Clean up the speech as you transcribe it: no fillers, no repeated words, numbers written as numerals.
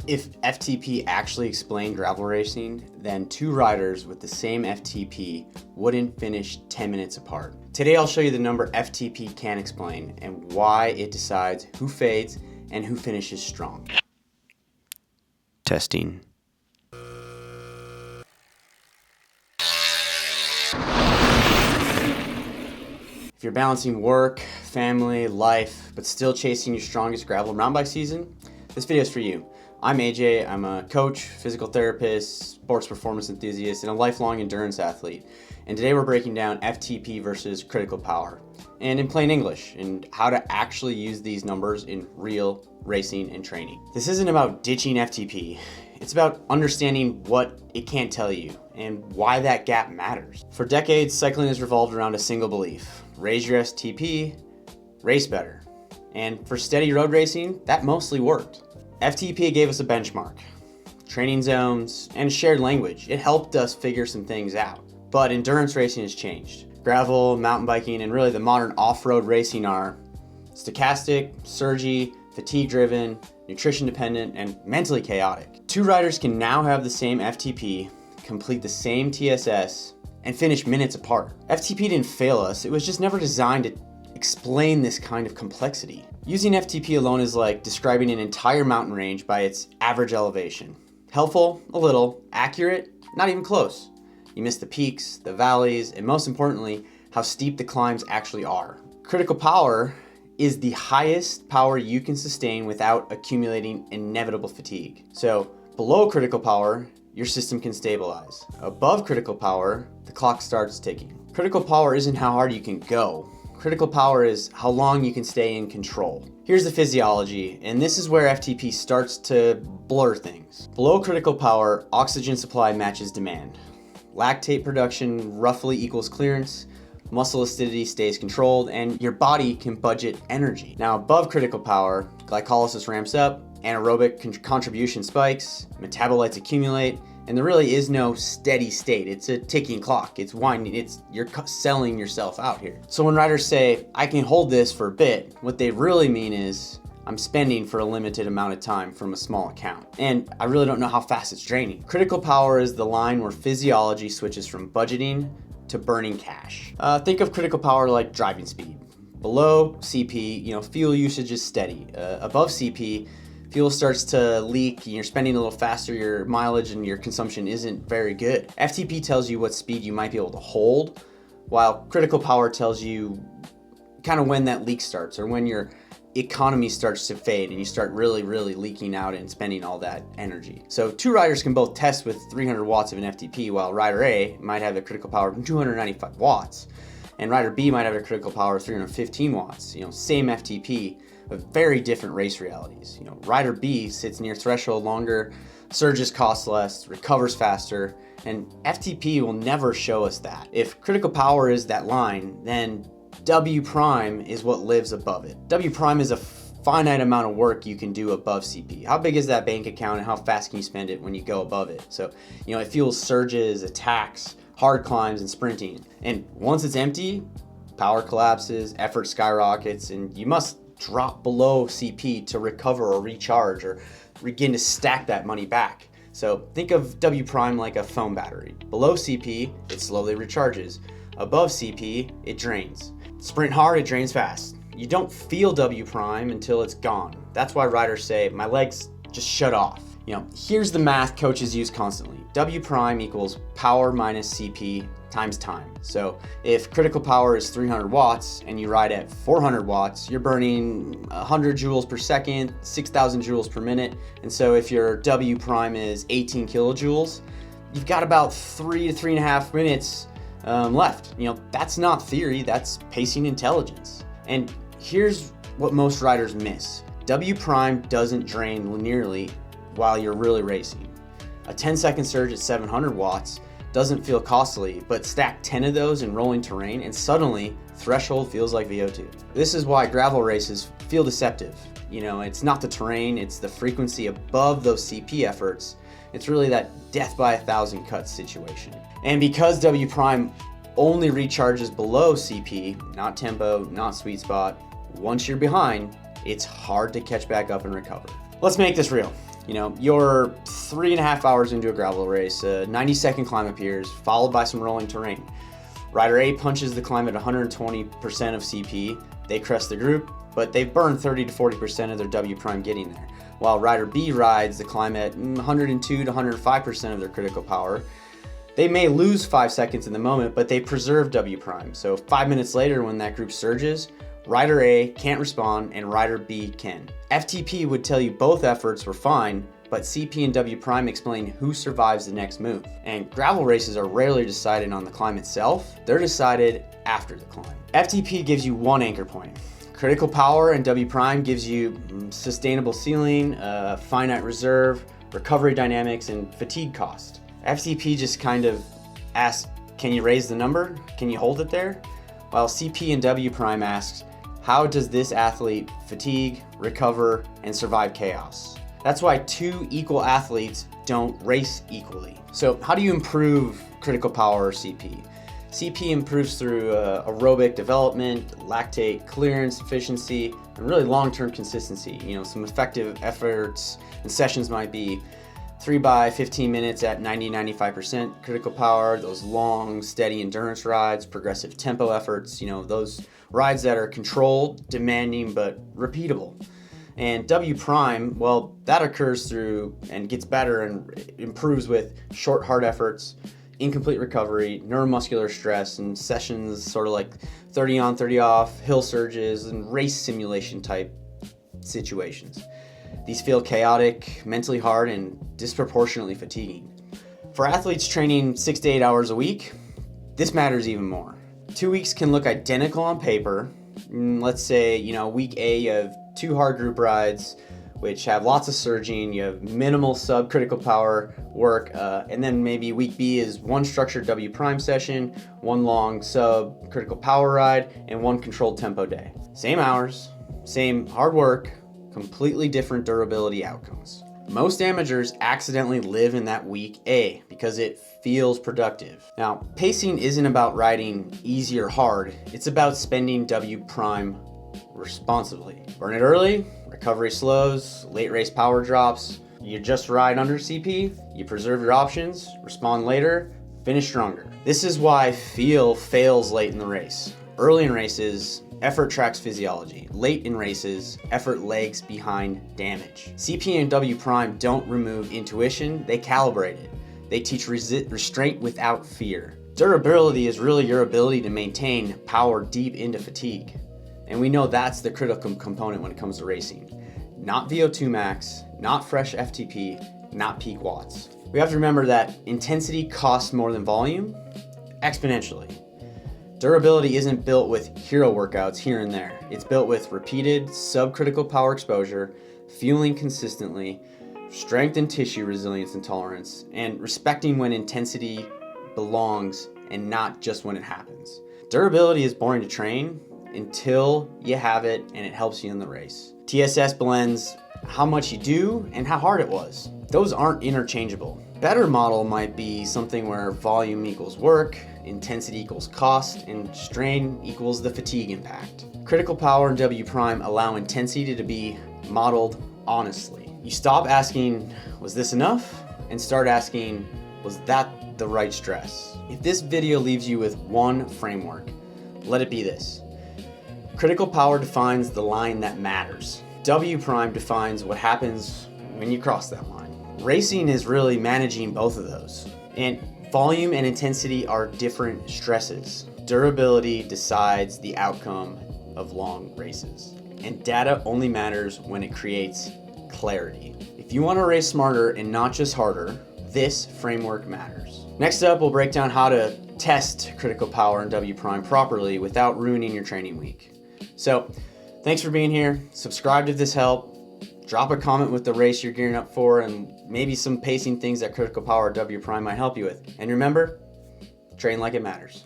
If FTP actually explained gravel racing, then two riders with the same FTP wouldn't finish 10 minutes apart. Today I'll show you the number FTP can explain and why it decides who fades and who finishes strong. Testing. If you're balancing work, family, life, but still chasing your strongest gravel mountain bike season, this video is for you. I'm AJ, I'm a coach, physical therapist, sports performance enthusiast, and a lifelong endurance athlete. And today we're breaking down FTP versus critical power, and in plain English, and how to actually use these numbers in real racing and training. This isn't about ditching FTP, it's about understanding what it can't tell you and why that gap matters. For decades, cycling has revolved around a single belief: raise your STP, race better. And for steady road racing, that mostly worked. FTP gave us a benchmark, training zones, and shared language. It helped us figure some things out. But endurance racing has changed. Gravel, mountain biking, and really the modern off-road racing are stochastic, surgy, fatigue-driven, nutrition-dependent, and mentally chaotic. Two riders can now have the same FTP, complete the same TSS, and finish minutes apart. FTP didn't fail us, it was just never designed to explain this kind of complexity. Using FTP alone is like describing an entire mountain range by its average elevation. Helpful, a little. Accurate, not even close. You miss the peaks, the valleys, and most importantly, how steep the climbs actually are. Critical power is the highest power you can sustain without accumulating inevitable fatigue. So below critical power, your system can stabilize. Above critical power, the clock starts ticking. Critical power isn't how hard you can go. Critical power is how long you can stay in control. Here's the physiology, and this is where FTP starts to blur things. Below critical power, oxygen supply matches demand. Lactate production roughly equals clearance, muscle acidity stays controlled, and your body can budget energy. Now above critical power, glycolysis ramps up, anaerobic contribution spikes, metabolites accumulate, and there really is no steady state. It's a ticking clock. It's winding. You're selling yourself out here. So when riders say, I can hold this for a bit, what they really mean is, I'm spending for a limited amount of time from a small account. And I really don't know how fast it's draining. Critical power is the line where physiology switches from budgeting to burning cash. Think of critical power like driving speed. Below CP, fuel usage is steady. Above CP, fuel starts to leak, you're spending a little faster, your mileage and your consumption isn't very good. FTP tells you what speed you might be able to hold, while critical power tells you kind of when that leak starts or when your economy starts to fade and you start really leaking out and spending all that energy. So two riders can both test with 300 watts of an FTP, while rider A might have a critical power of 295 watts and rider B might have a critical power of 315 watts. Same FTP, but very different race realities. Rider B sits near threshold longer, surges cost less, recovers faster, and FTP will never show us that. If critical power is that line, then W prime is what lives above it. W prime is a finite amount of work you can do above CP. How big is that bank account and how fast can you spend it when you go above it? So, it fuels surges, attacks, hard climbs, and sprinting. And once it's empty, power collapses, effort skyrockets, and you must drop below CP to recover or recharge or begin to stack that money back. So think of W prime like a phone battery. Below CP, it slowly recharges. Above CP, it drains. Sprint hard, it drains fast. You don't feel W prime until it's gone. That's why riders say, my legs just shut off. Here's the math coaches use constantly. W prime equals power minus CP times time. So if critical power is 300 watts and you ride at 400 watts, you're burning 100 joules per second, 6,000 joules per minute. And so if your W prime is 18 kilojoules, you've got about 3 to 3.5 minutes left. That's not theory, that's pacing intelligence. And here's what most riders miss. W prime doesn't drain linearly while you're really racing. A 10-second surge at 700 watts doesn't feel costly, but stack 10 of those in rolling terrain and suddenly threshold feels like VO2. This is why gravel races feel deceptive. It's not the terrain, it's the frequency above those CP efforts. It's really that death by 1,000 cuts situation. And because W prime only recharges below CP, not tempo, not sweet spot, once you're behind, it's hard to catch back up and recover. Let's make this real. You're 3.5 hours into a gravel race, a 90-second climb appears, followed by some rolling terrain. Rider A punches the climb at 120% of CP. They crest the group, but they've burned 30 to 40% of their W prime getting there. While Rider B rides the climb at 102 to 105% of their critical power. They may lose 5 seconds in the moment, but they preserve W prime. So 5 minutes later, when that group surges, Rider A can't respond and Rider B can. FTP would tell you both efforts were fine, but CP and W prime explain who survives the next move. And gravel races are rarely decided on the climb itself, they're decided after the climb. FTP gives you one anchor point. Critical power and W prime gives you sustainable ceiling, finite reserve, recovery dynamics, and fatigue cost. FTP just kind of asks, can you raise the number? Can you hold it there? While CP and W prime asks, how does this athlete fatigue, recover, and survive chaos? That's why two equal athletes don't race equally. So how do you improve critical power or CP? CP improves through aerobic development, lactate clearance, efficiency, and really long-term consistency. Some effective efforts and sessions might be 3 by 15 minutes at 90-95% critical power, those long, steady endurance rides, progressive tempo efforts, those rides that are controlled, demanding, but repeatable. And W prime, well, that occurs through and gets better and improves with short, hard efforts, incomplete recovery, neuromuscular stress, and sessions sort of like 30 on, 30 off, hill surges, and race simulation type situations. These feel chaotic, mentally hard, and disproportionately fatiguing. For athletes training 6 to 8 hours a week, this matters even more. 2 weeks can look identical on paper. Let's say, week A, you have 2 hard group rides, which have lots of surging, you have minimal subcritical power work, and then maybe week B is 1 structured W prime session, 1 long subcritical power ride, and 1 controlled tempo day. Same hours, same hard work, completely different durability outcomes. Most amateurs accidentally live in that week A because it feels productive. Now, pacing isn't about riding easy or hard, it's about spending W prime responsibly. Burn it early, recovery slows, late race power drops, you just ride under CP, you preserve your options, respond later, finish stronger. This is why feel fails late in the race. Early in races, effort tracks physiology. Late in races, effort lags behind damage. CP and W prime don't remove intuition, they calibrate it. They teach restraint without fear. Durability is really your ability to maintain power deep into fatigue. And we know that's the critical component when it comes to racing. Not VO2 max, not fresh FTP, not peak watts. We have to remember that intensity costs more than volume, exponentially. Durability isn't built with hero workouts here and there. It's built with repeated subcritical power exposure, fueling consistently, strength and tissue resilience and tolerance, and respecting when intensity belongs and not just when it happens. Durability is boring to train until you have it and it helps you in the race. TSS blends how much you do and how hard it was. Those aren't interchangeable. Better model might be something where volume equals work, intensity equals cost, and strain equals the fatigue impact. Critical power and W prime allow intensity to be modeled honestly. You stop asking, was this enough? And start asking, was that the right stress? If this video leaves you with one framework, let it be this. Critical power defines the line that matters. W prime defines what happens when you cross that line. Racing is really managing both of those. And volume and intensity are different stresses. Durability decides the outcome of long races. And data only matters when it creates clarity. If you want to race smarter and not just harder, this framework matters. Next up, we'll break down how to test critical power and W prime properly without ruining your training week. So, thanks for being here. Subscribe if this helped. Drop a comment with the race you're gearing up for and maybe some pacing things that critical power or W prime might help you with. And remember, train like it matters.